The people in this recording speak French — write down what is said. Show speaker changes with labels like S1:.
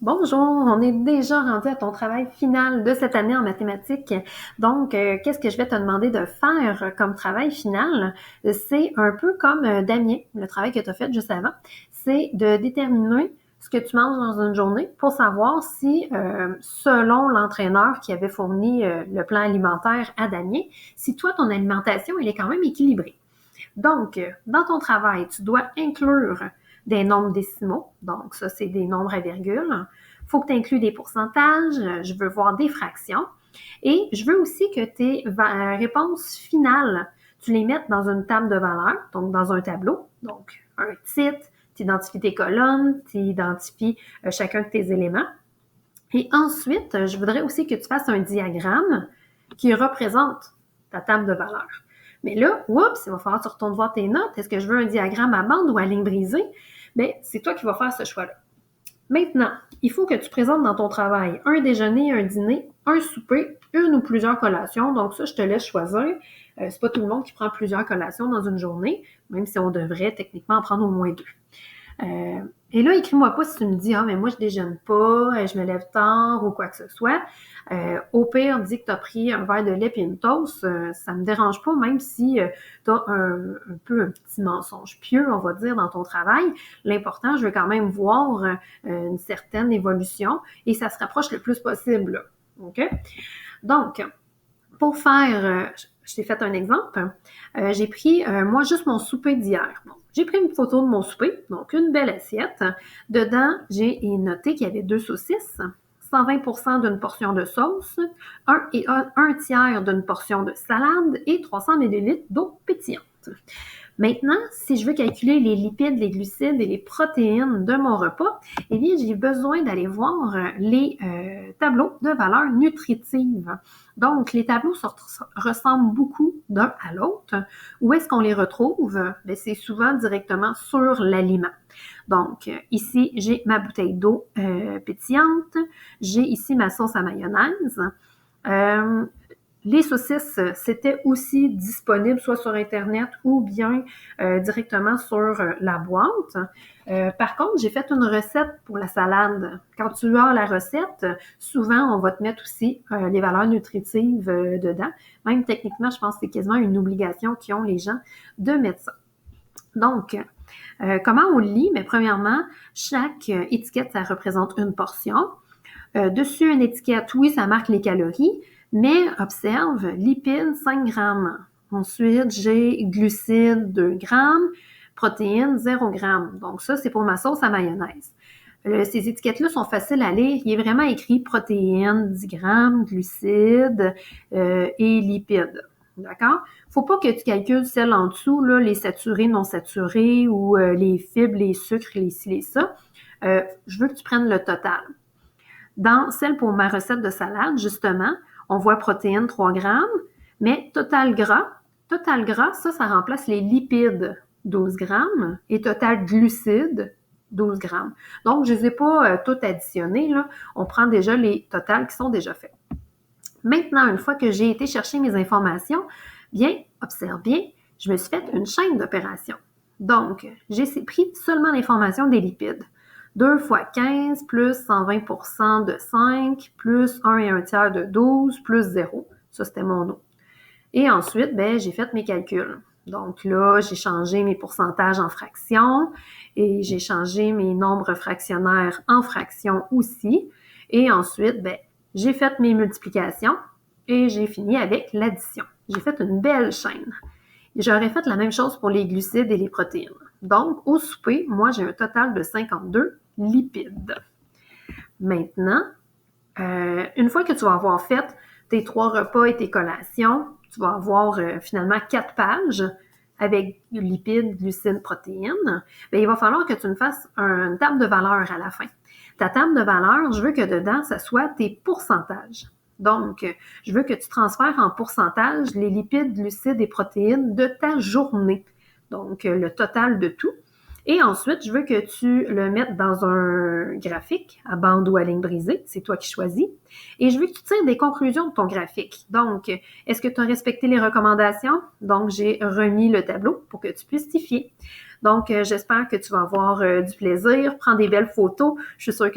S1: Bonjour, on est déjà rendu à ton travail final de cette année en mathématiques. Donc, qu'est-ce que je vais te demander de faire comme travail final? C'est un peu comme Damien, le travail que tu as fait juste avant. C'est de déterminer ce que tu manges dans une journée pour savoir si, selon l'entraîneur qui avait fourni le plan alimentaire à Damien, si toi, ton alimentation, elle est quand même équilibrée. Donc, dans ton travail, tu dois inclure des nombres décimaux. Donc, ça, c'est des nombres à virgule. Il faut que tu inclues des pourcentages. Je veux voir des fractions. Et je veux aussi que tes réponses finales, tu les mettes dans une table de valeurs, donc dans un tableau. Donc, un titre, tu identifies tes colonnes, tu identifies chacun de tes éléments. Et ensuite, je voudrais aussi que tu fasses un diagramme qui représente ta table de valeurs. Mais là, oups, il va falloir que tu retournes voir tes notes. Est-ce que je veux un diagramme à bande ou à ligne brisée? Bien, c'est toi qui vas faire ce choix-là. Maintenant, il faut que tu présentes dans ton travail un déjeuner, un dîner, un souper, une ou plusieurs collations. Donc ça, je te laisse choisir. C'est pas tout le monde qui prend plusieurs collations dans une journée, même si on devrait techniquement en prendre au moins deux. Euh, et là, écris-moi pas si tu me dis, ah, mais moi, je déjeune pas, je me lève tard ou quoi que ce soit. Au pire, dis que tu as pris un verre de lait et une toast, ça me dérange pas, même si tu as un peu un petit mensonge pieux, on va dire, dans ton travail. L'important, je veux quand même voir une certaine évolution et ça se rapproche le plus possible. Là. OK? Donc, pour faire, je t'ai fait un exemple. J'ai pris, moi, juste mon souper d'hier. Bon, j'ai pris une photo de mon souper, donc une belle assiette. Dedans, j'ai noté qu'il y avait 2 saucisses, 120% d'une portion de sauce, un tiers d'une portion de salade et 300 millilitres d'eau pétillante. Maintenant, si je veux calculer les lipides, les glucides et les protéines de mon repas, eh bien, j'ai besoin d'aller voir les tableaux de valeurs nutritives. Donc, les tableaux ressemblent beaucoup d'un à l'autre. Où est-ce qu'on les retrouve? Bien, c'est souvent directement sur l'aliment. Donc, ici, j'ai ma bouteille d'eau pétillante. J'ai ici ma sauce à mayonnaise. Euh, les saucisses, c'était aussi disponible soit sur Internet ou bien directement sur la boîte. Par contre, j'ai fait une recette pour la salade. Quand tu as la recette, souvent, on va te mettre aussi les valeurs nutritives dedans. Même techniquement, je pense que c'est quasiment une obligation qu'ils ont les gens de mettre ça. Donc, comment on le lit? Mais premièrement, chaque étiquette, ça représente une portion. Dessus une étiquette, oui, ça marque les calories, mais observe, lipides, 5 grammes. Ensuite, j'ai glucides, 2 grammes, protéines, 0 grammes. Donc ça, c'est pour ma sauce à mayonnaise. Ces étiquettes-là sont faciles à lire. Il est vraiment écrit protéines, 10 grammes, glucides et lipides. D'accord? Faut pas que tu calcules celles en dessous, là, les saturés, non saturés ou les fibres, les sucres, les ci, les ça. Je veux que tu prennes le total. Dans celle pour ma recette de salade, justement, on voit protéines 3 grammes, mais total gras, ça remplace les lipides 12 grammes et total glucides 12 grammes. Donc, je ne les ai pas toutes additionnées, là. On prend déjà les totals qui sont déjà faits. Maintenant, une fois que j'ai été chercher mes informations, bien, observe bien, je me suis fait une chaîne d'opérations. Donc, j'ai pris seulement l'information des lipides. 2 fois 15 plus 120% de 5 plus 1 et 1 tiers de 12 plus 0. Ça, c'était mon eau. Et ensuite, ben, j'ai fait mes calculs. Donc là, j'ai changé mes pourcentages en fractions et j'ai changé mes nombres fractionnaires en fractions aussi. Et ensuite, ben, j'ai fait mes multiplications et j'ai fini avec l'addition. J'ai fait une belle chaîne. J'aurais fait la même chose pour les glucides et les protéines. Donc, au souper, moi, j'ai un total de 52 lipides. Maintenant, une fois que tu vas avoir fait tes 3 repas et tes collations, tu vas avoir finalement 4 pages avec lipides, glucides, protéines. Bien, il va falloir que tu me fasses une table de valeurs à la fin. Ta table de valeurs, je veux que dedans, ça soit tes pourcentages. Donc, je veux que tu transfères en pourcentage les lipides, glucides et protéines de ta journée. Donc, le total de tout. Et ensuite, je veux que tu le mettes dans un graphique à bande ou à ligne brisée. C'est toi qui choisis. Et je veux que tu tires des conclusions de ton graphique. Donc, est-ce que tu as respecté les recommandations? Donc, j'ai remis le tableau pour que tu puisses t'y fier. Donc, j'espère que tu vas avoir du plaisir. Prends des belles photos. Je suis sûre que